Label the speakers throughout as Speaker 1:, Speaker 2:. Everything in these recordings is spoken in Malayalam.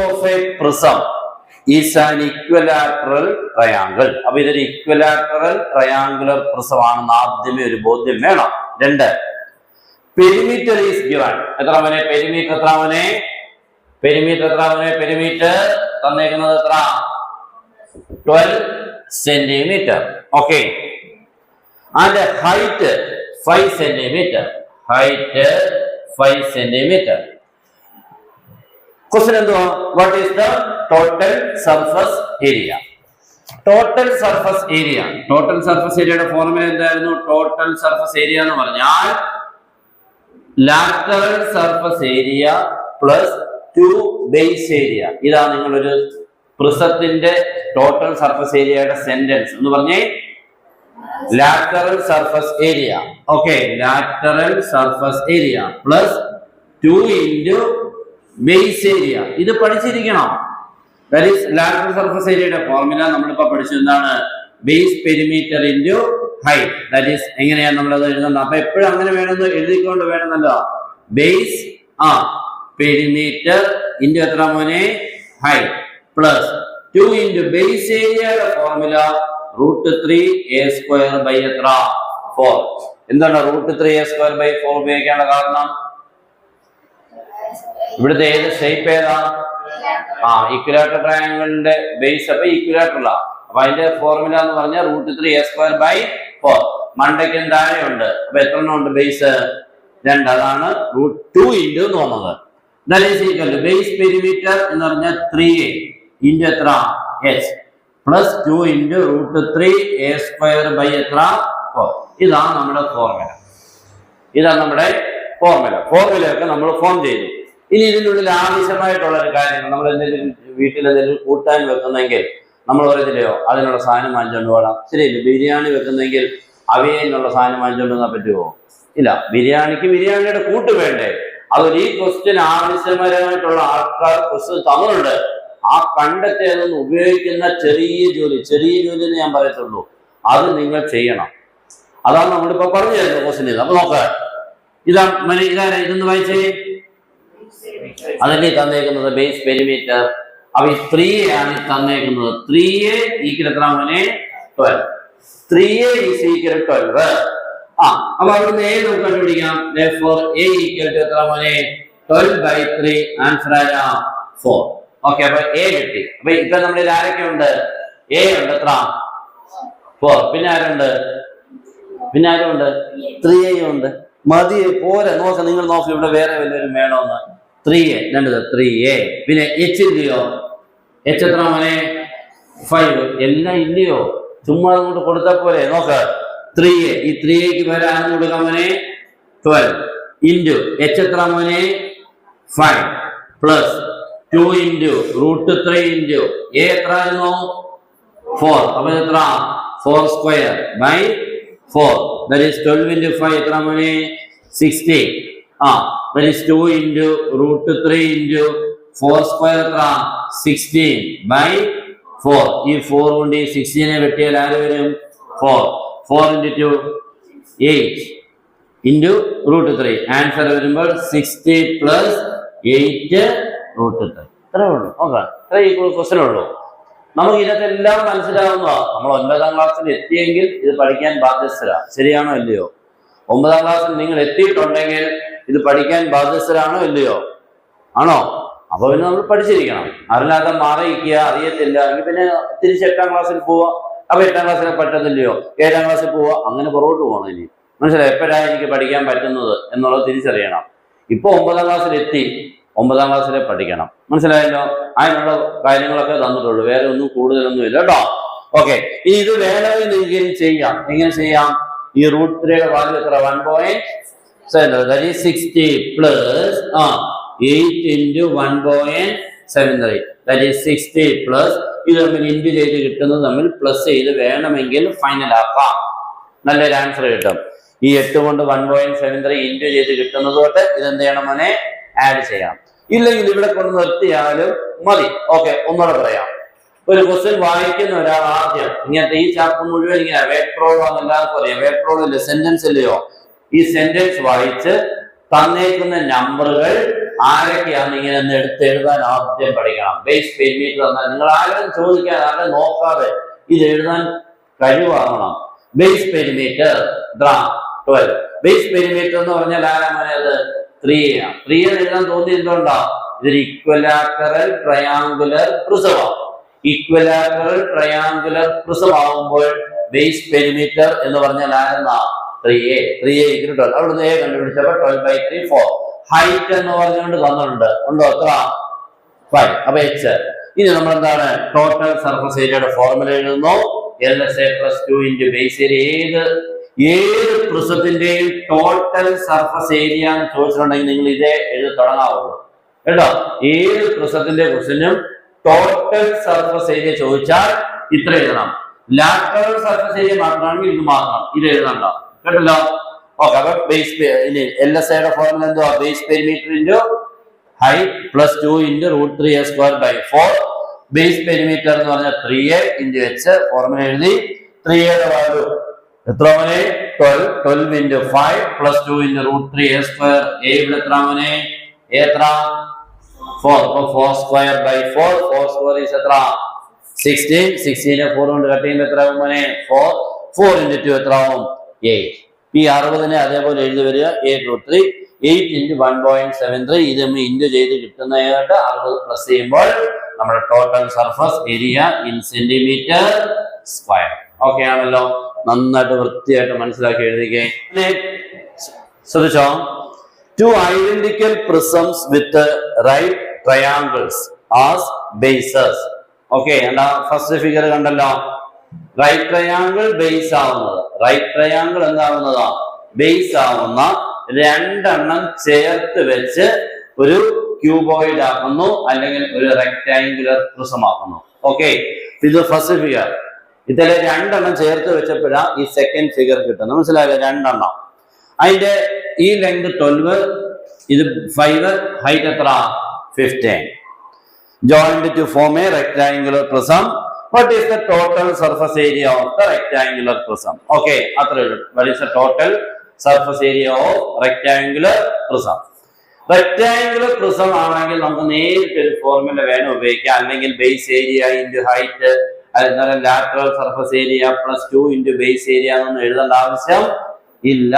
Speaker 1: Of A prism is an equilateral triangle. അപ്പൊ ഇതൊരു ഇക്വലാറ്ററൽ ട്രയാങ്കുലർ പ്രിസമാണെന്ന് ആദ്യമേ ഒരു ബോധ്യം വേണം. 2, പെരിമീറ്റർ ഈസ് ഗിവൺ. എത്ര മോനെ പെരിമീറ്റർ? എത്ര മോനെ പെരിമീറ്റർ? എത്ര മോനെ പെരിമീറ്റർ തന്നേക്കുന്നത്? എത്ര? 12 centimetre. Okay. And height 5 centimetre. Height 5 centimetre. Question എന്തുവാ? What is the total surface area? Total surface area. Total surface ഏരിയയുടെ ഫോർമുല എന്തായിരുന്നു? ടോട്ടൽ സർഫസ് ഏരിയ എന്ന് പറഞ്ഞാൽ lateral surface area plus 2 base area. ഇതാ നിങ്ങളൊരു പ്രിസത്തിന്റെ ടോട്ടൽ സർഫസ് ഏരിയയുടെ സെന്റൻസ് എന്ന് പറഞ്ഞേ. Lateral surface area. Okay. Lateral surface area plus 2 into base area. ഇത് പഠിച്ചിരിക്കണം. ദാറ്റ് ഈസ് ലാറ്ററൽ സർഫസ് ഏരിയയുടെ ഫോർമുല നമ്മളിപ്പോ പഠിച്ചു. എന്താണ്? Base perimeter into height. That is എങ്ങനെയാണ് നമ്മളത് എഴുതുന്നത്? അപ്പൊ എപ്പോഴും അങ്ങനെ വേണമെന്ന് എഴുതിക്കൊണ്ട് വേണമെന്നല്ലോ. ബേസ് പെരിമീറ്റർ ഇൻറ്റു എത്ര മോനെ? ഹൈറ്റ് പ്ലസ് 2 ഇൻറ്റു ബേസ് ഏരിയയുടെ ഫോർമുല √3a² ബൈ എത്ര? 4. എന്താണ് √3a² ബൈ 4 ഉപയോഗിക്കാനുള്ള കാരണം? ഇവിടുത്തെ ഏത് ഷേപ്പ് ഏതാ? ഇക്വലാറ്റർ ട്രയാങ്കിളിന്റെ ബേസ് അപ്പൊ ഇക്വലാറ്ററല്ല. അപ്പൊ അതിന്റെ ഫോർമുല എന്ന് പറഞ്ഞാൽ √3a² ബൈ 4. മണ്ടയ്ക്കും താഴെ ഉണ്ട്. അപ്പൊ എത്ര എണ്ണം ഉണ്ട് ബേസ്? 2. അതാണ് √2 ഇൻറ്റു എന്ന് പറഞ്ഞത്. ബേസ് പെരിമീറ്റർ എന്ന് പറഞ്ഞാൽ 3a ഇൻറ്റു എത്ര? h plus 2 into √3a² by എത്ര? 4. ഇതാണ് നമ്മുടെ ഫോർമുല. ഇതാണ് നമ്മുടെ ഫോർമുല. ഫോർമുലയൊക്കെ നമ്മൾ ഫോം ചെയ്തു. ഇനി ഇതിനുള്ളിൽ ആവശ്യമായിട്ടുള്ള ഒരു കാര്യങ്ങൾ നമ്മൾ എന്തെങ്കിലും വീട്ടിൽ എന്തെങ്കിലും കൂട്ടാൻ വെക്കുന്നെങ്കിൽ നമ്മൾ പറയത്തില്ലയോ അതിനുള്ള സാധനം വാങ്ങിച്ചുകൊണ്ട് പോകണം. ശരിയല്ലേ? ബിരിയാണി വെക്കുന്നെങ്കിൽ അവിയലിനുള്ള സാധനം വാങ്ങിച്ചുകൊണ്ട് വന്നാൽ പറ്റുമോ? ഇല്ല. ബിരിയാണിക്ക് ബിരിയാണിയുടെ കൂട്ട് വേണ്ടേ? അതുപോലെ ഈ ക്വസ്റ്റ്യൻ ആവശ്യപരമായിട്ടുള്ള ആൾക്കാർ ക്വസ്റ്റ്യൻ തന്നിട്ടുണ്ട്. ആ കണ്ടെത്തി അതൊന്ന് ഉപയോഗിക്കുന്ന ചെറിയ ജോലി എന്ന് ഞാൻ പറയത്തുള്ളൂ, അത് നിങ്ങൾ ചെയ്യണം. അതാണ് നമ്മളിപ്പോ പറഞ്ഞു തരുന്നത് ക്വസ്റ്റ്യൻ. അപ്പൊ നോക്കാം. ഇതൊന്ന് വായിച്ചേ. അതല്ലേ തന്നേക്കുന്നത് ബേസ് പെരിമീറ്റർ. അപ്പൊ ഈ 3a ആണ് തന്നേക്കുന്നത്. 3a ഈക്വൽ എത്ര മോനെ? 12. 3a is equal 12. അപ്പൊ അവിടുന്ന് a നമുക്ക് കണ്ടുപിടിക്കാം. therefore a ഈക്വൽ ടു എത്ര മോനെ? 12/3. ആൻസർ ആരാ? 4. ഓക്കെ. അപ്പൊ a കിട്ടി. അപ്പൊ ഇപ്പൊ നമ്മളിൽ ആരൊക്കെ ഉണ്ട്? a ഉണ്ട്. എത്ര? 4. പിന്നെ ആരുണ്ട്? 3a ഉണ്ട്. മതി പോരെ. നോക്ക, നിങ്ങൾ നോക്ക്, ഇവിടെ വേറെ വല്ലവരും വേണമെന്ന്. 3a 3a. പിന്നെ h ഇല്ലയോ? h എത്ര മോനെ? 5. എല്ലാം ഇല്ലയോ? ചുമ്മാ അങ്ങോട്ട് കൊടുത്താൽ പോലെ. നോക്ക്, 3a. ഈ 3aക്ക് പേര് ആണെന്ന് കൊടുക്കാൻ മോനെ? 12 ഇൻറ്റു h എത്ര മോനെ? 5 പ്ലസ് 2 ഇൻറ്റു √3 ഇൻറ്റു a എത്ര ആയിരുന്നു? 4. അപ്പൊ എത്ര? 4² ബൈ 4. ദാറ്റ് ഈസ് 12 ഇൻറ്റു 5 എത്ര മോനെ? 60. that is 2 into √3 into 4² എത്ര? 16 by 4. ഈ 4 കൊണ്ട് ഈ 16 വെട്ടിയാൽ ആര് വരും? 4. 4 into 2 8 into √3. ആൻസർ വരുമ്പോൾ 60 പ്ലസ് 8 √3. ഇത്രേ ഉള്ളൂ. ഓക്കെ. ഇത്ര ഈ ക്വസ്റ്റ്യൻ ഉള്ളൂ. നമുക്ക് ഇതിനകത്തെല്ലാം മനസ്സിലാവുന്നതാണ്. നമ്മൾ 9ാം ക്ലാസ്സിൽ എത്തിയെങ്കിൽ ഇത് പഠിക്കാൻ ബാധ്യസ്ഥരാണ്. ശരിയാണോ ഇല്ലയോ? 9ാം ക്ലാസ്സിൽ നിങ്ങൾ എത്തിയിട്ടുണ്ടെങ്കിൽ ഇത് പഠിക്കാൻ ബാധ്യസ്ഥരാണോ ഇല്ലയോ? ആണോ? അപ്പൊ പിന്നെ നമ്മൾ പഠിച്ചിരിക്കണം. അറിയാതെ മാറിയിരിക്കുക, അറിയത്തില്ല എങ്കിൽ പിന്നെ തിരിച്ച് 8ാം ക്ലാസ്സിൽ പോവാ. അപ്പൊ 8ാം ക്ലാസ്സിൽ പറ്റത്തില്ലയോ? 7ാം ക്ലാസ്സിൽ പോവാ. അങ്ങനെ പുറകോട്ട് പോകണം. ഇനി മനസ്സിലായി എപ്പോഴാണ് എനിക്ക് പഠിക്കാൻ പറ്റുന്നത് എന്നുള്ളത് തിരിച്ചറിയണം. ഇപ്പൊ 9ാം ക്ലാസ്സിൽ എത്തി, 9ാം ക്ലാസ്സിലെ പഠിക്കണം. മനസ്സിലായല്ലോ? അതിനുള്ള കാര്യങ്ങളൊക്കെ തന്നിട്ടുള്ളൂ, വേറെ ഒന്നും കൂടുതലൊന്നും ഇല്ല കേട്ടോ. ഓക്കെ. ഇനി ഇത് വേണമെങ്കിൽ നിങ്ങൾക്ക് ചെയ്യാം. എങ്ങനെ ചെയ്യാം? ഈ √3യുടെ വാല്യൂ എത്ര? 1.7. that is 60 plus 8 into 1.73. that is 60 plus ഇത് തമ്മിൽ ഇൻറ്റു ചെയ്ത് കിട്ടുന്നത് തമ്മിൽ പ്ലസ് ചെയ്ത് വേണമെങ്കിൽ ഫൈനൽ ആക്കാം. നല്ലൊരു ആൻസർ കിട്ടും. ഈ 8 കൊണ്ട് 1.73 ഇൻറ്റു ചെയ്ത് കിട്ടുന്നത് തൊട്ട് ഇതെന്ത് ചെയ്യണം മോനെ? ആഡ് ചെയ്യണം. ഇല്ലെങ്കിൽ ഇവിടെ കൊണ്ട് നിർത്തിയാലും മതി. ഓക്കെ. ഒന്നുകൂടെ പറയാം. ഒരു ക്വസ്റ്റ്യൻ വായിക്കുന്ന ഒരാൾ ആദ്യം ഇങ്ങനത്തെ ഈ ചാപ്റ്റർ മുഴുവൻ ഇങ്ങനെ വേഡ് പ്രോബ്ലം ആണെന്ന് എല്ലാവർക്കും അറിയാം. വേഡ് പ്രോബ്ലം ഇല്ലേ? സെന്റൻസ് ഇല്ലയോ? ഈ സെന്റൻസ് വായിച്ച് തന്നേക്കുന്ന നമ്പറുകൾ ആരൊക്കെയാണ് ഇങ്ങനെ ഒന്ന് എടുത്ത് എഴുതാൻ ആദ്യം പഠിക്കണം. ബേസ് പെരിമീറ്റർ എന്നാൽ നിങ്ങൾ ആരും ചോദിക്കാൻ ആരും നോക്കാതെ ഇത് എഴുതാൻ കഴിവാകണം. Base perimeter 12. ബേസ് പെരിമീറ്റർ എന്ന് പറഞ്ഞാൽ ആരാമനെ അത് 3A ആണ്. 3A എഴുതാൻ തോന്നി എന്തുകൊണ്ടാ? ഇതൊരു ഇക്വലാറ്ററൽ ട്രയാങ്കുലർ പ്രിസമാണ്. ഇക്വലാറ്ററൽ ട്രയാങ്കുലർ പ്രിസമാകുമ്പോൾ ബേസ് പെരിമീറ്റർ എന്ന് പറഞ്ഞാൽ ആരെന്നാ? 3A. 3A = 12. അവിടുന്ന് A കണ്ടുപിടിച്ചപ്പോൾ 12/3 4. ഹൈറ്റ് എന്ന് പറഞ്ഞുകൊണ്ട് തന്നിട്ടുണ്ട്. ഉണ്ടോ? എത്ര? 5. അപ്പൊ H. ഇനി നമ്മൾ എന്താണ് ടോട്ടൽ സർഫസ് ഏരിയയുടെ ഫോർമുല എഴുതുന്നു. LSA + 2 × base area. ഏത് പ്രിസത്തിന്റെയും ടോട്ടൽ സർഫസ് ഏരിയ എന്ന് ചോദിച്ചിട്ടുണ്ടെങ്കിൽ നിങ്ങൾ ഇതേ എഴുതി തുടങ്ങാവുള്ളൂ കേട്ടോ. ഏത് പ്രിസത്തിന്റെ ക്വസ്റ്റ്യനും ടോട്ടൽ സർഫസ് ഏരിയ ചോദിച്ചാൽ ഇത്ര എഴുതണം. ലാറ്ററൽ സർഫസ് ഏരിയ മാത്രമാണെങ്കിൽ ഇത് മാത്രം, ഇത് എഴുതണ്ട കേട്ടല്ലോ. ഓക്കെ. അപ്പൊ ബേസ് LSA യുടെ ഫോർമുല എന്തുവാ? Base perimeter into height plus 2 × √3a²/4. Base perimeter എന്ന് പറഞ്ഞാൽ 3A × H. ഫോർമുല എഴുതി. 3A യുടെ വാല്യൂ എത്ര മോനെ? 12. 12 × 5 പ്ലസ് 2 × √3a². A ഇവിടെ എത്ര മോനെ? A എത്ര? 4. അപ്പൊ 4² 4 is എത്ര? 16. 16 4 കൊണ്ട് കട്ട് ചെയ്യുമ്പോൾ എത്ര ആവും മോനെ? 4. 4 × 2 എത്ര ആവും? 8. ഈ 60 അതേപോലെ എഴുതി വരിക. 8√3 8 × 1.73. ഇത് നമ്മൾ ഇൻറ്റു ചെയ്ത് കിട്ടുന്നതായിട്ട് 60 പ്ലസ് ചെയ്യുമ്പോൾ നമ്മുടെ total surface area in centimetre square. Okay ആണല്ലോ. നന്നായിട്ട് വൃത്തിയായിട്ട് മനസ്സിലാക്കി എഴുതിക്കേ. ശ്രദ്ധിച്ചോ? 2 identical prisms with right triangles as bases. Okay. എന്താ ഫസ്റ്റ് ഫിഗർ കണ്ടല്ലോ? റൈറ്റ് ട്രയാങ്കിൾ ബേസ് ആവുന്നത്. റൈറ്റ് ട്രയാങ്കിൾ എന്താവുന്നതാ? ബേസ് ആവുന്ന രണ്ടെണ്ണം ചേർത്ത് വെച്ച് ഒരു ക്യൂബോയിഡ് ആക്കുന്നു, അല്ലെങ്കിൽ ഒരു റെക്ടാങ്കുലർ പ്രിസം ആക്കുന്നു. ഓക്കെ. ഇത് ഫസ്റ്റ് ഫിഗർ. ഇതിലെ രണ്ടെണ്ണം ചേർത്ത് വെച്ചപ്പോഴാ ഈ സെക്കൻഡ് ഫിഗർ കിട്ടുന്നത്. മനസ്സിലായില്ലേ? രണ്ടെണ്ണം. അതിന്റെ ഈ ലെങ്ത് 12, ഇത് 5, ഹൈറ്റ് എത്ര? 15. Joined to form a rectangular prism. What is the total surface area of the rectangular prism? Okay, what is the total surface area of rectangular prism? Rectangular prism ആണെങ്കിൽ നമുക്ക് നേരിട്ട് ഒരു ഫോർമുല വേണം ഉപയോഗിക്കാം. അല്ലെങ്കിൽ ബേസ് ഏരിയ ഇൻറ്റു ഹൈറ്റ്, അതുപോലെ lateral surface area plus 2 × base area എന്നൊന്നും എഴുതേണ്ട ആവശ്യം ഇല്ല.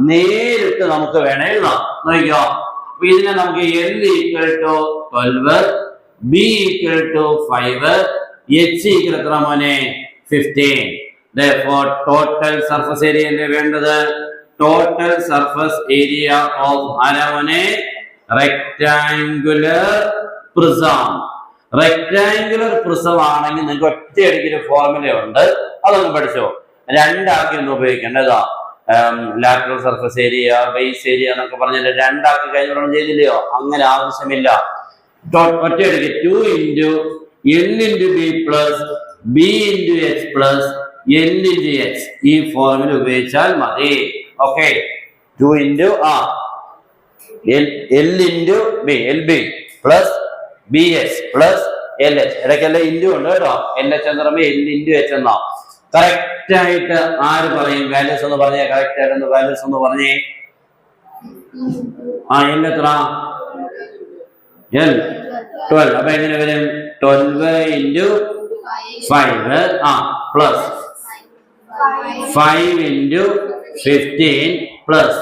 Speaker 1: നേരിട്ട് നമുക്ക് വേണം എഴുതാം. നോക്കിക്കോ. അപ്പൊ ഇതിനെ നമുക്ക് L = 12, B = 5, H = എത്ര മോനെ? 15. Therefore total surface area അല്ലേ വേണ്ടത്? ടോട്ടൽ സർഫസ് ഏരിയ ഓഫ് ആരാമോനെ? Rectangular prism. റെക്ടാങ്കുലർ പ്രിസം ആണെങ്കിൽ നിങ്ങൾക്ക് ഒറ്റയടിക്കൊരു ഫോർമുല ഉണ്ട്, അതൊന്ന് പഠിച്ചോ. രണ്ടാക്കി ഒന്ന് ഉപയോഗിക്കേണ്ടതാ. Lateral surface area, base area എന്നൊക്കെ പറഞ്ഞാൽ രണ്ടാക്കി കഴിഞ്ഞ ചെയ്തില്ലയോ? അങ്ങനെ ആവശ്യമില്ല. ഒറ്റയടിക്ക് 2 × L × B plus B × H plus L × H ഈ ഫോർമുല ഉപയോഗിച്ചാൽ മതി. Okay. 2 × L × B LB plus BH plus LH. ഇടയ്ക്കെല്ലാം ഇൻറ്റു ഉണ്ട് കേട്ടോ. LH എന്ന് പറയുമ്പോൾ L × H എന്നാ. കറക്റ്റ് ആയിട്ട് ആര് പറയും? വാല്യൂസ് ഒന്ന് പറഞ്ഞേ. കറക്റ്റ് ആയിട്ട് വാല്യൂസ് ഒന്ന് പറഞ്ഞേ. L എത്ര? L 12. അപ്പൊ എങ്ങനെ വരും? 12 × 5 plus 5 × 15 plus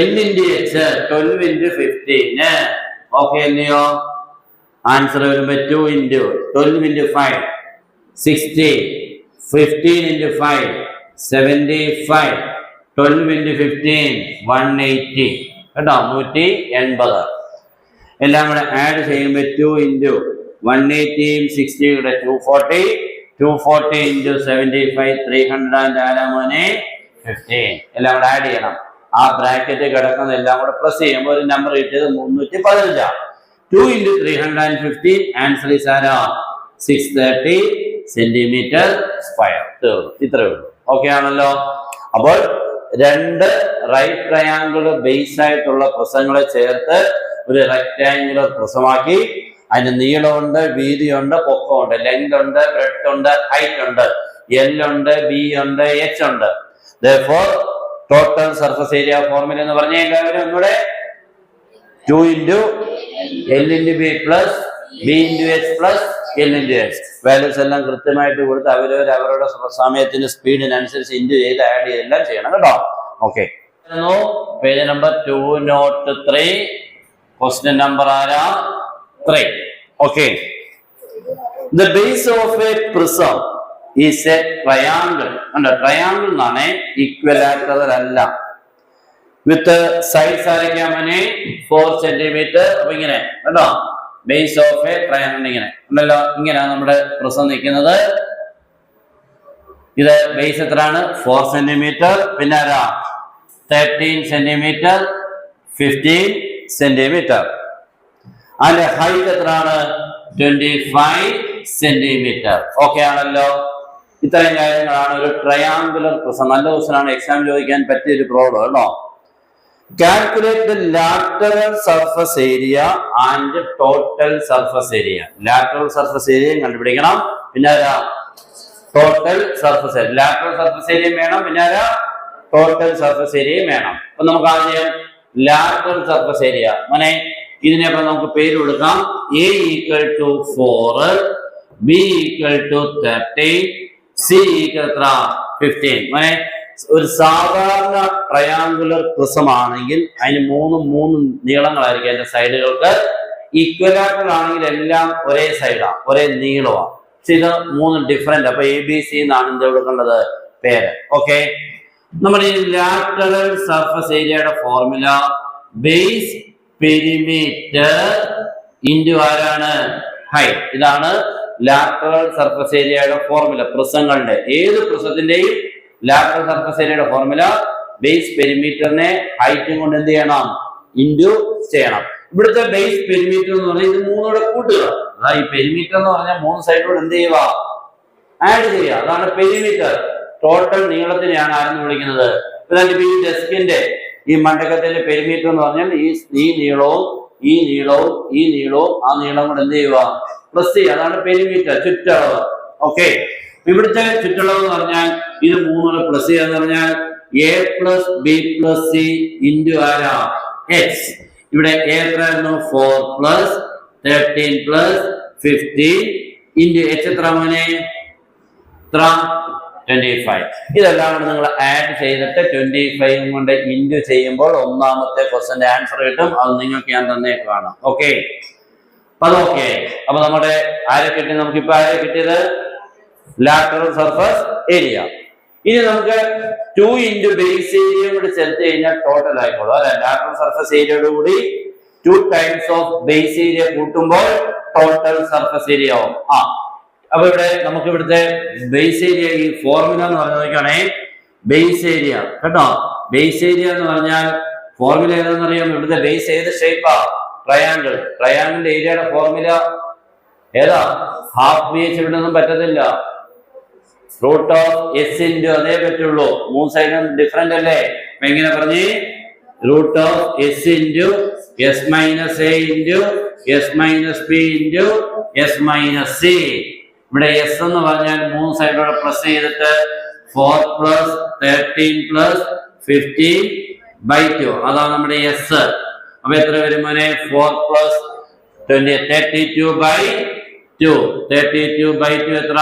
Speaker 1: L × H 12 × 15. Okay അല്ലയോ? ആൻസർ വരുമ്പോ 2 × 12 × 5 60, 15 × 5 75, 12 × 15 180 കേട്ടോ. 180. എല്ലാം കൂടെ ആഡ് ചെയ്യുമ്പോൾ 2 × 180 60 കൂടെ 240, 240 × 75 300 15. എല്ലാം കൂടെ ആഡ് ചെയ്യണം. ആ ബ്രാക്കറ്റ് കിടക്കുന്ന എല്ലാം കൂടെ പ്രസ് ചെയ്യുമ്പോൾ ഒരു നമ്പർ കിട്ടിയത് 315. 2 × 315 ആൻസർ ഈസ് ആരാ? 630 സെന്റിമീറ്റർ സ്ക്വയർ. ഇത്രയേ ഉള്ളൂ. ഓക്കെ ആണല്ലോ. അപ്പോൾ രണ്ട് റൈറ്റ് ട്രയാങ്കിൾ ബേസ് ആയിട്ടുള്ള പ്രിസങ്ങളെ ചേർത്ത് ഒരു റെക്ടാങ്കുലർ പ്രിസമാക്കി. അതിന് നീളമുണ്ട്, വീതിയുണ്ട്, പൊക്കമുണ്ട്, ലെങ്ത് ഉണ്ട്, ബ്രെഡ്ത്ത് ഉണ്ട്, ഹൈറ്റ് ഉണ്ട്, L ഉണ്ട്, B ഉണ്ട്, H ഉണ്ട്. Therefore total surface area formula എന്ന് പറഞ്ഞ എല്ലാവരും ഒന്നുകൂടെ 2 into L into B plus B into H plus L into H. Values എല്ലാം കൃത്യമായിട്ട് കൊടുത്ത് അവരവരുടെ സമയത്തിന്റെ സ്പീഡിനനുസരിച്ച് ഇൻറ്റു ചെയ്ത് ആഡ് ചെയ്തെല്ലാം ചെയ്യണം കേട്ടോ. Okay, page number 203, question number 3. Okay, the base of a prism is a triangle. Triangle എന്നാണ്, ഇക്വലാറ്ററൽ അല്ല. വിത്ത് സൈഡ്സ് ആരൊക്കെയാമനെ 4 സെന്റിമീറ്റർ. അപ്പൊ ഇങ്ങനെ കേട്ടോ, ബേസ് ഓഫ് എ ട്രയാങ്കിൾ ഇങ്ങനെ ഉണ്ടല്ലോ. ഇങ്ങനെയാണ് നമ്മുടെ പ്രിസം നിൽക്കുന്നത്. ഇത് ബേസ് എത്രയാണ്? 4 സെന്റിമീറ്റർ. പിന്നെ 13 സെന്റിമീറ്റർ, 15 സെന്റിമീറ്റർ. അതിന്റെ ഹൈറ്റ് എത്രയാണ്? 25 സെന്റിമീറ്റർ. ഓക്കെ ആണല്ലോ. ഇത്രയും കാര്യങ്ങളാണ് ഒരു ട്രയാങ്കുലർ പ്രിസം. നല്ല ക്വസ്റ്റ്യനാണ്, എക്സാം ചോദിക്കാൻ പറ്റിയ ഒരു പ്രോബ്ലം കേട്ടോ. Calculate the lateral surface area and total surface area. Lateral surface ഏരിയയും കണ്ടുപിടിക്കണം, പിന്നെ total surface area. Lateral surface ഏരിയയും വേണം, പിന്നെ ടോട്ടൽ സർഫസ് ഏരിയയും വേണം. അപ്പൊ നമുക്ക് ആദ്യം ലാറ്ററൽ സർഫസ് ഏരിയ. മോനെ ഇതിനെ നമുക്ക് പേര് കൊടുക്കാം. A equal to 4, B equal to 30, C equal to 15. മോനെ ഒരു സാധാരണ ട്രയാങ്കുലർ പ്രിസം ആണെങ്കിൽ അതിന് മൂന്ന് നീളങ്ങളായിരിക്കും അതിന്റെ സൈഡുകൾക്ക്. ഈക്വലാറ്ററൽ ആണെങ്കിൽ എല്ലാം ഒരേ സൈഡാണ്, ഒരേ നീളമാണ്. പക്ഷെ ഇത് 3 ഡിഫറെന്റ്. അപ്പൊ ABC എന്നാണ് എന്ത് കൊടുക്കേണ്ടത്? പേര്. ഓക്കെ, നമ്മുടെ ഈ ലാറ്ററൽ സർഫസ് ഏരിയയുടെ ഫോർമുല ബേസ് പെരിമീറ്റർ ഇൻറ്റു ആരാണ്? ഹൈറ്റ്. ഇതാണ് ലാറ്ററൽ സർഫസ് ഏരിയയുടെ ഫോർമുല. പ്രിസങ്ങളുടെ ഏത് പ്രിസത്തിന്റെയും ലാറ്ററൽ സർഫസ് ഏരിയയുടെ ഫോർമുല ബേസ് പെരിമീറ്ററിനെ ഹൈറ്റും കൊണ്ട് എന്ത് ചെയ്യണം? ഇൻറ്റു ചെയ്യണം. ഇവിടുത്തെ ബേസ് പെരിമീറ്റർ എന്ന് പറഞ്ഞാൽ ഇത് 3 കൂടെ കൂട്ടുക. അതായത് ഈ പെരിമീറ്റർ എന്ന് പറഞ്ഞാൽ 3 സൈഡിലൂടെ എന്ത് ചെയ്യുക? ആഡ് ചെയ്യുക. അതാണ് പെരിമീറ്റർ. ടോട്ടൽ നീളത്തിനെയാണ് ആരെന്ന് വിളിക്കുന്നത്? ഈ ഡെസ്കിന്റെ ഈ മണ്ടക്കത്തിന്റെ പെരിമീറ്റർ എന്ന് പറഞ്ഞാൽ ഈ നീളവും ഈ നീളവും ഈ നീളവും ആ നീളം കൂടെ എന്ത് ചെയ്യുക? പ്ലസ് ചെയ്യുക. അതാണ് പെരിമീറ്റർ, ചുറ്റളവ്. ഓക്കെ, ഇവിടുത്തെ ചുറ്റളവ് എന്ന് പറഞ്ഞാൽ ഇത് 3 പ്ലസ് ചെയ്യുക എന്ന് പറഞ്ഞാൽ A plus B plus C into ആരാ? H. ഇവിടെ A എത്രയായിരുന്നു? 4 plus 13 plus 15 ഇൻറ്റു H എത്ര മോനെ? 25. ഇതെല്ലാം കൂടെ നിങ്ങൾ ആഡ് ചെയ്തിട്ട് 25 കൊണ്ട് ഇൻറ്റു ചെയ്യുമ്പോൾ ഒന്നാമത്തെ ക്വസ്റ്റ്യന്റെ ആൻസർ കിട്ടും. അത് നിങ്ങൾക്ക് ഞാൻ തന്നേക്കാണ്. ഓക്കെ, അത് ഓക്കെ. അപ്പൊ നമ്മുടെ ആരെ കിട്ടി? നമുക്കിപ്പോ ആരെ കിട്ടിയത്? Lateral surface area. ഇനി നമുക്ക് 2 ഇൻറ്റു ബേസ് ഏരിയ കൂടി ചേർത്ത് കഴിഞ്ഞാൽ ടോട്ടൽ ആയിക്കോളും അല്ലെ? ലാറ്ററൽ സർഫസ് ഏരിയയോട് കൂടി 2 ടൈംസ് ഓഫ് ബേസ് ഏരിയ കൂട്ടുമ്പോൾ ടോട്ടൽ സർഫസ് ഏരിയ ആവും. അപ്പൊ ഇവിടെ നമുക്ക് ഇവിടുത്തെ ബേസ് ഏരിയ ഈ ഫോർമുല എന്ന് പറഞ്ഞു നോക്കുകയാണെ, ബേസ് ഏരിയ കേട്ടോ. ബേസ് ഏരിയ എന്ന് പറഞ്ഞാൽ ഫോർമുല ഏതാണെന്ന് അറിയാം. ഇവിടുത്തെ ബേസ് ഏത് ഷേപ്പാ? ട്രയാങ്കിൾ. ട്രയാങ്കിളിന്റെ ഏരിയയുടെ ഫോർമുല ഏതാ? Half BH. ഇവിടെ ഒന്നും പറ്റത്തില്ല. റൂട്ട് ഓഫ് S ഇൻറ്റു അതേ പറ്റുള്ളൂ. 3 സൈഡും ഡിഫറെന്റ് അല്ലേ? അപ്പൊ എങ്ങനെ പറഞ്ഞേ? Root of S into S minus A into S minus B into S minus C. ഇവിടെ S എന്ന് പറഞ്ഞാൽ 3 സൈഡോടെ പ്ലസ് ചെയ്തിട്ട് 4 plus 13 plus 15/2. അതാണ് നമ്മുടെ S. അപ്പൊ എത്ര വരും മോനെ? 4 plus 20, 32/2. 32/2 എത്ര?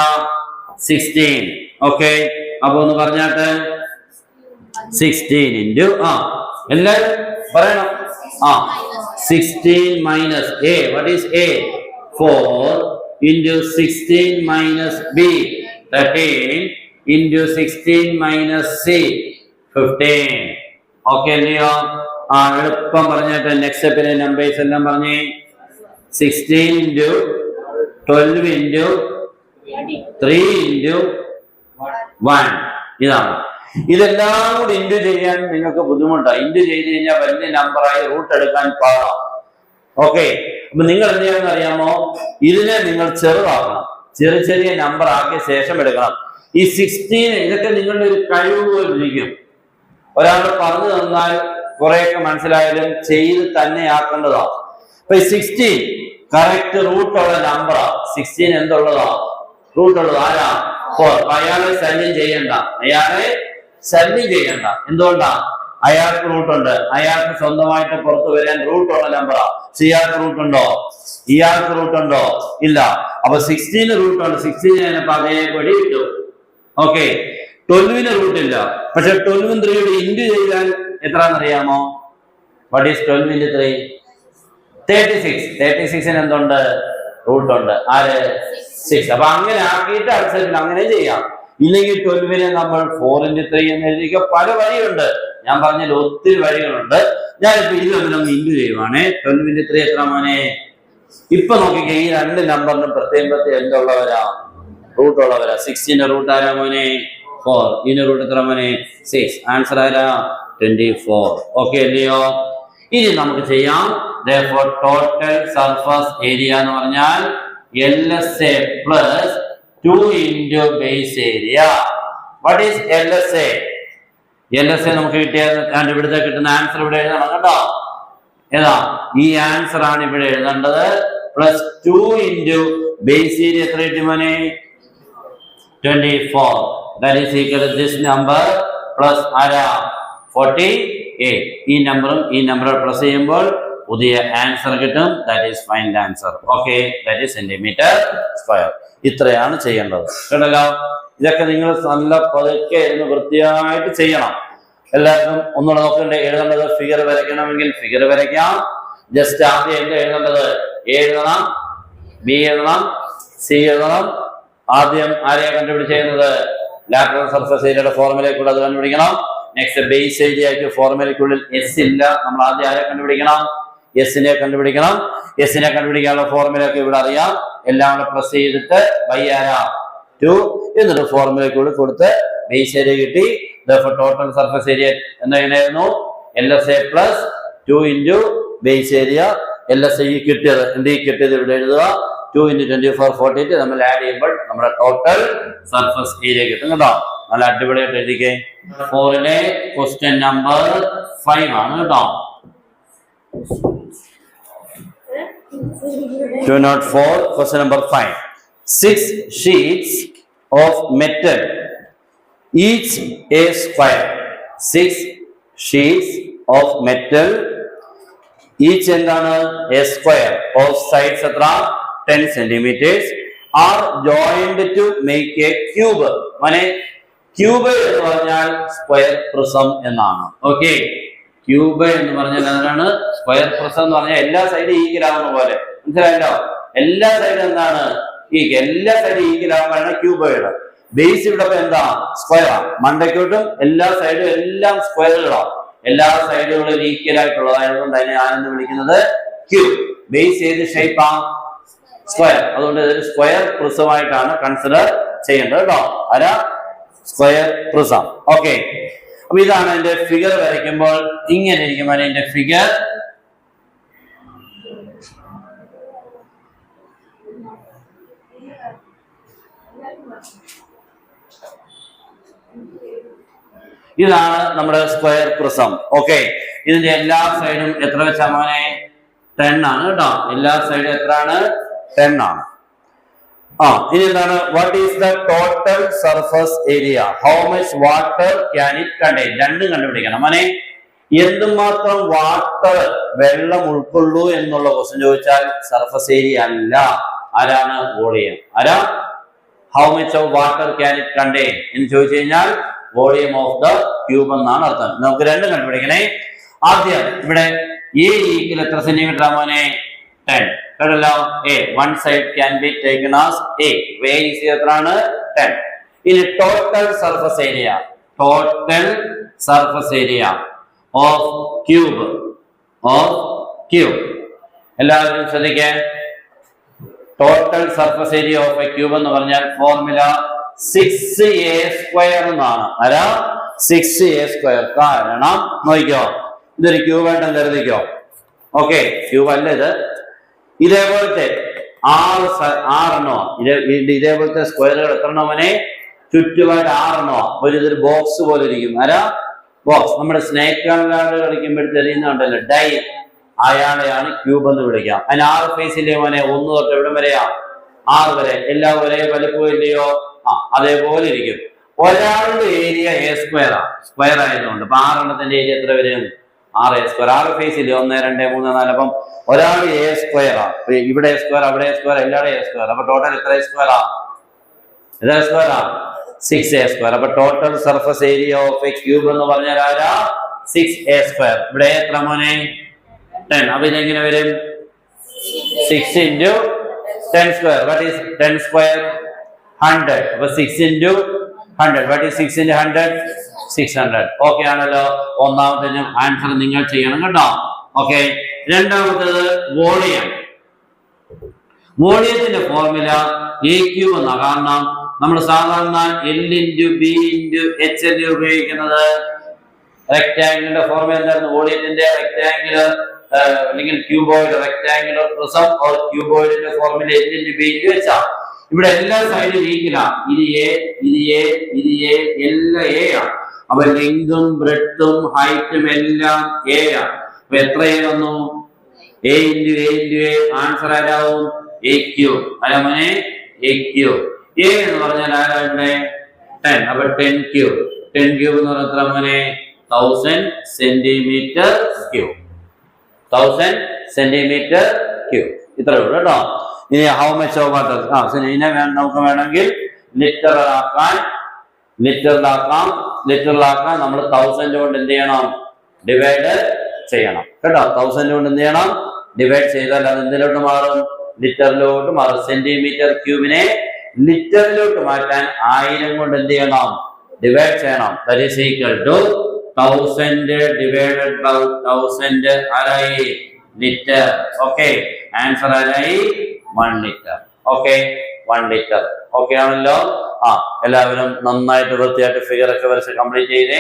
Speaker 1: 16. ഓക്കെ, അപ്പൊ ഒന്ന് പറഞ്ഞാട്ട് 16 ഇൻറ്റു എല്ലാരും പറയണം. 16 minus A. What is A? 4 into 16 minus B, 13 into 16 minus C, 15. Okay, Leo. എളുപ്പം പറഞ്ഞിട്ട് നെക്സ്റ്റ് സ്റ്റെപ്പിലെ നമ്പേഴ്സ് എല്ലാം പറഞ്ഞേ. 16 into 12 into 3 into 1. ഇതാണ്. ഇതെല്ലാം കൂടി ഇൻറ്റു ചെയ്യാൻ നിങ്ങൾക്ക് ബുദ്ധിമുട്ടാണ്. ഇൻറ്റു ചെയ്ത് കഴിഞ്ഞാൽ വലിയ നമ്പറായി റൂട്ട് എടുക്കാൻ പാടാം. ഓക്കെ, അപ്പൊ നിങ്ങൾ എന്ത് ചെയ്യാന്ന് അറിയാമോ? ഇതിനെ നിങ്ങൾ ചെറുതാക്കണം. ചെറിയ നമ്പർ ആക്കിയ ശേഷം എടുക്കണം. ഈ 16 ഇതൊക്കെ നിങ്ങളുടെ ഒരു കഴിവ് പോലെ ഇരിക്കും. ഒരാൾ പറഞ്ഞു തന്നാൽ കുറെയൊക്കെ മനസ്സിലായാലും ചെയ്ത് തന്നെ ആക്കേണ്ടതാണ്. അപ്പൊ ഈ 16 കറക്റ്റ് റൂട്ടുള്ള നമ്പറാ. 16 എന്തുള്ളതാ? റൂട്ടുള്ളത് ആരാ? 4. അയാളെ ശല്യം ചെയ്യണ്ട. എന്തുകൊണ്ടാ? അയാൾക്ക് റൂട്ടുണ്ട്, അയാൾക്ക് സ്വന്തമായിട്ട് പുറത്തു വരാൻ റൂട്ടുള്ള നമ്പറാ. ഇയാൾക്ക് റൂട്ടുണ്ടോ? ഇയാൾക്ക് റൂട്ടുണ്ടോ? ഇല്ല. അപ്പൊ 16 റൂട്ടുണ്ട്. 16 അതേപടി ഇട്ടു. ഓക്കെ. 12 റൂട്ടില്ല. പക്ഷെ 12 3 ഇൻറ്റു ചെയ്താൽ എത്രയാണെന്നറിയാമോ? What is 12 into 3? 36. 36 എന്തുണ്ട്? റൂട്ടുണ്ട്. ആര്? 6. അപ്പൊ അങ്ങനെ ആക്കിയിട്ട് അടുത്ത അങ്ങനെ ചെയ്യാം. ഇല്ലെങ്കിൽ 12 നമ്മൾ 4 into 3 എന്ന് എഴുതിക്കുക. പല വഴിയുണ്ട്. ഞാൻ പറഞ്ഞതിൽ ഒത്തിരി വഴികളുണ്ട്. ഞാനിപ്പോ ഇതിലൊന്നും ഇൻറ്റു ചെയ്യുവാണേ. 12 into 3 എത്ര മോനെ? ഇപ്പൊ നോക്കിക്കേ, ഈ രണ്ട് നമ്പറിനും പ്രത്യേകം എന്തുള്ളവരാ? റൂട്ടുള്ളവരാ. 16 റൂട്ട് ആരാ മോനെ? 4. ഇതിന്റെ റൂട്ട് എത്ര മോനെ? 6. ആൻസർ ആരാ? 24. ഓക്കെ അല്ലയോ? ഇനി നമുക്ക് ചെയ്യാം. Therefore total surface area എന്ന് പറഞ്ഞാൽ LSA plus 2 into base area. What is LSA? LSA നമുക്ക് കിട്ടിയത് ഇവിടുത്തെ കിട്ടുന്ന ആൻസർ ഇവിടെ എഴുതണം കേട്ടോ. ഏതാ? ഈ ആൻസർ ആണ് ഇവിടെ എഴുതേണ്ടത്. പ്ലസ് 2 into base area എത്ര കിട്ടി മോനെ? 24. That is equal to this number plus ആരാ? 48. ഈ നമ്പറും ഈ നമ്പറും പ്ലസ് ചെയ്യുമ്പോൾ പുതിയ ആൻസർ കിട്ടും. That is final answer. Okay, that is centimetre square. ഇത്രയാണ് ചെയ്യേണ്ടത് കേട്ടല്ലോ. ഇതൊക്കെ നിങ്ങൾ നല്ല പതുക്കെ ഇരുന്ന് വൃത്തിയായിട്ട് ചെയ്യണം. എല്ലാവർക്കും ഒന്നുകൂടെ നോക്കണ്ടേ? എഴുതേണ്ടത് ഫിഗർ വരയ്ക്കണമെങ്കിൽ ഫിഗർ വരയ്ക്കാം. ജസ്റ്റ് ആദ്യം എന്താ എഴുതേണ്ടത്? എ എഴുതണം, ബി എഴുതണം, സി എഴുതണം. ആദ്യം ആരെയാണ് കണ്ടുപിടിച്ചത്? ലാറ്ററൽ സർഫസ് ഏരിയയുടെ ഫോർമുലയ്ക്കുള്ള അത് കണ്ടുപിടിക്കണം. നെക്സ്റ്റ് ബേസ് ഏരിയയ്ക്ക് ഫോർമുലയ്ക്കുള്ളിൽ എസ് ഇല്ല. നമ്മൾ ആദ്യം ആരെ കണ്ടുപിടിക്കണം? എസിനെ കണ്ടുപിടിക്കണം. എസിനെ കണ്ടുപിടിക്കാനുള്ള ഫോർമുല ഒക്കെ ഇവിടെ അറിയാം. എല്ലാം കൂടെ പ്ലസ് ചെയ്തിട്ട് ബൈ ആരാ? 2. എന്നിട്ട് ഫോർമുലയ്ക്കുള്ളിൽ കൊടുത്ത് ബേസ് ഏരിയ കിട്ടി. ടോട്ടൽ സർഫസ് ഏരിയ എന്തായിരുന്നു? LSA plus 2 into base area. LSA കിട്ടിയത് കിട്ടിയത് ഇവിടെ എഴുതുക. 2 into 24 48 നമ്മൾ ആഡ് ചെയ്യുമ്പോൾ നമ്മുടെ ടോട്ടൽ സർഫസ് ഏരിയ കിട്ടും കേട്ടോ. നല്ല അടിപൊളിയായിട്ട് എഴുതിക്കേ. 4ലെ ക്വസ്റ്റ്യൻ നമ്പർ 5 ആണ് കേട്ടോ. 204 question number 5. 6 sheets of metal, each a square. 6 sheets of metal, each എന്താണ്? a square of sides എത്ര? 10 centimeters are joined to make a cube. മനെ ക്യൂബ് എന്ന് പറഞ്ഞാൽ സ്ക്വയർ പ്രിസം എന്നാണ്. ഓക്കെ, ക്യൂബ് എന്ന് പറഞ്ഞാൽ എന്താണ്? സ്ക്വയർ പ്രിസം എന്ന് പറഞ്ഞാൽ എല്ലാ സൈഡും ഈക്വൽ ആവുന്ന പോലെ. മനസ്സിലായല്ലോ? എല്ലാ സൈഡും എന്താണ്? എല്ലാ സൈഡും ഈക്വൽ ആവുമ്പോഴാണ് ക്യൂബോയിഡ്. ബേസ് ഇവിടെ എന്താ? സ്ക്വയറാ. മണ്ടയ്ക്കോട്ടും എല്ലാ സൈഡും എല്ലാം സ്ക്വയറുകളാണ്. എല്ലാ സൈഡുകളും ഈക്വൽ ആയിട്ടുള്ളതായതുകൊണ്ട് അതിനെ ഞാനെന്ന് വിളിക്കുന്നത് ക്യൂബ്. ബേസ് ഏത് ഷേപ്പാ? സ്ക്വയർ. അതുകൊണ്ട് ഇതൊരു സ്ക്വയർ പ്രിസമായിട്ടാണ് കൺസിഡർ ചെയ്യേണ്ടത് കേട്ടോ. ആരാ? Square prism. ഓക്കെ, അപ്പൊ ഇതാണ് എന്റെ ഫിഗർ വരയ്ക്കുമ്പോൾ ഇങ്ങനെ ഇരിക്കുമ്പോൾ എന്റെ ഫിഗർ ഇതാണ് നമ്മുടെ സ്ക്വയർ പ്രിസം. ഓക്കെ, ഇതിന്റെ എല്ലാ സൈഡും എത്ര വെച്ചാ മോനെ? 10 ആണ് കേട്ടോ. എല്ലാ സൈഡും എത്രയാണ്? 10 ആണ്. ഇനി എന്താണ്? What is the total surface area? How much water can it contain? രണ്ടും കണ്ടുപിടിക്കണം മോനെ. എന്തുമാത്രം വാട്ടർ വെള്ളം ഉൾക്കൊള്ളൂ എന്നുള്ള ക്വസ്റ്റ്യൻ ചോദിച്ചാൽ സർഫസ് ഏരിയ അല്ല. ആരാണ്? വോളിയം. ആരാ? How much of water can it contain എന്ന് ചോദിച്ചു കഴിഞ്ഞാൽ വോളിയം ഓഫ് ദ ക്യൂബ് എന്നാണ് അർത്ഥം. നമുക്ക് രണ്ടും കണ്ടുപിടിക്കണേ. ആദ്യം ഇവിടെ എ ഈക്വൽ എത്ര സെന്റിമീറ്റർ മോനെ? 10. കേട്ടല്ലോ? A one side can be taken as A. Way is എത്രയാണ്? 10. ഇനി total surface area. Total surface area of cube. എല്ലാവരും ശ്രദ്ധിക്കാൻ. Total surface area of A cube എന്ന് പറഞ്ഞാൽ ഫോർമുല 6a² എന്നാണ്. ആരാ? 6a². കാരണം നോക്കിക്കോ, ഇതൊരു ക്യൂബായിട്ട് കരുതിക്കോ. ഓക്കെ, ക്യൂബ് അല്ല ഇത്. ഇതേപോലത്തെ 6 ഇതേപോലത്തെ സ്ക്വയറുകൾ എത്ര എണ്ണമനെ? ചുറ്റുമായിട്ട് 6 ഇതൊരു ബോക്സ് പോലെ ഇരിക്കും. ആരാ? ബോക്സ്. നമ്മുടെ സ്നേക്ക് കാർഡ് കളിക്കുമ്പോഴത്തെ എറിയുന്നുണ്ടല്ലോ ഡൈ, അയാളെയാണ് ക്യൂബ് എന്ന് വിളിക്കാം. അതിന് 6 ഫേസില്ലേ മോനെ? 1 തൊട്ട് എവിടെ വരെയാ? 6 വരെ. എല്ലാം ഒരേ വലുപ്പം ഇല്ലയോ? അതേപോലെ ഇരിക്കും. ഒരാളുടെ ഏരിയ എ സ്ക്വയർ ആണ്, സ്ക്വയർ ആയതുകൊണ്ട് അപ്പൊ 6 ഏരിയ എത്ര വരും? 6A². 6 ഫേസ് ഇല്ലേ? 1 2 3 4. അപ്പം ഒരാൾ എ സ്ക്വയർ ആ, ഇവിടെ എ സ്ക്വയർ, അവിടെ എ സ്ക്വയർ, എല്ലാവരും എ സ്ക്വയർ. അപ്പൊ ടോട്ടൽ എത്ര സ്ക്വയർ ആ? എത്ര സ്ക്വയർ ആ? 6A². അപ്പൊ total surface area of A cube എന്ന് പറഞ്ഞാൽ ആരാ? 6A². ഇവിടെ എത്ര മോനെ? 10. അപ്പൊ ഇതെങ്ങനെ വരും? 6 into 10 square. What is 10 square? 100. അപ്പൊ 6 into 100. What is 6 into 100? 600. Okay ആണല്ലോ. ഒന്നാമത്തെ ആൻസർ നിങ്ങൾ ചെയ്യണം കേട്ടോ. ഓക്കെ. രണ്ടാമത്തേത് വോളിയം. വോളിയത്തിന്റെ ഫോർമുല AQ എന്നാ. കാരണം നമ്മൾ സാധാരണ L into B into HL ഉപയോഗിക്കുന്നത്. റെക്ടാംഗിളിന്റെ ഫോർമുല എന്തായിരുന്നു? വോളിയത്തിന്റെ റെക്ടാംഗുലർ അല്ലെങ്കിൽ ക്യൂബോയിഡ്, റെക്ടാംഗുലർ പ്രിസം ഓർ ക്യൂബോയിഡിന്റെ formula L into B into H ആണ്. ഇവിടെ എല്ലാ സൈഡും ഈക്വലാണ്. ഇത് A, ഇത് A, ഇത് A, എല്ലാം A ആണ്. അപ്പൊ ലെങ്തും ബ്രെഡ്ത്തും ഹൈറ്റും എല്ലാം A ആണ്. അപ്പൊ എത്ര A വന്നു? A into A into A. Answer ആരാവും? AQ. അല്ല മോനെ? AQ. A എന്ന് പറഞ്ഞാൽ ആരാ ഇവിടെ? 10. അപ്പൊ 10 ക്യൂബ്. 10 ക്യൂബ് എന്ന് പറഞ്ഞാൽ എത്ര മോനെ? 1000 സെന്റിമീറ്റർ ക്യൂബ്. 1000 centimetre cube. ഇത്രേ ഉള്ളൂ കേട്ടോ. ഇനി ഹൗ മച്ച് ഓഫ് വാട്ടർ? ഇതിനെ നമുക്ക് വേണമെങ്കിൽ ലിറ്ററിലാക്കാം. നമ്മൾ 1000 കൊണ്ട് എന്ത് ചെയ്യണം? ഡിവൈഡ് ചെയ്യണം കേട്ടോ. 1000 കൊണ്ട് എന്ത് ചെയ്യണം? ഡിവൈഡ് ചെയ്താൽ അത് എന്തിലോട്ട് മാറും? ലിറ്ററിലോട്ട് മാറും. സെന്റിമീറ്റർ ക്യൂബിനെ ലിറ്ററിലോട്ട് മാറ്റാൻ 1000 കൊണ്ട് എന്ത് ചെയ്യണം? ഡിവൈഡ് ചെയ്യണം. That is equal to 1000 divided by 1000 ആരായി? ലിറ്റർ. ഓക്കെ. ആൻസർ ആരായി? 1 ലിറ്റർ. Okay, 1 litre. ഓക്കെ ആണല്ലോ. എല്ലാവരും നന്നായിട്ട് വൃത്തിയായിട്ട് ഫിഗർ ഒക്കെ വരച്ച് കംപ്ലീറ്റ് ചെയ്തേ.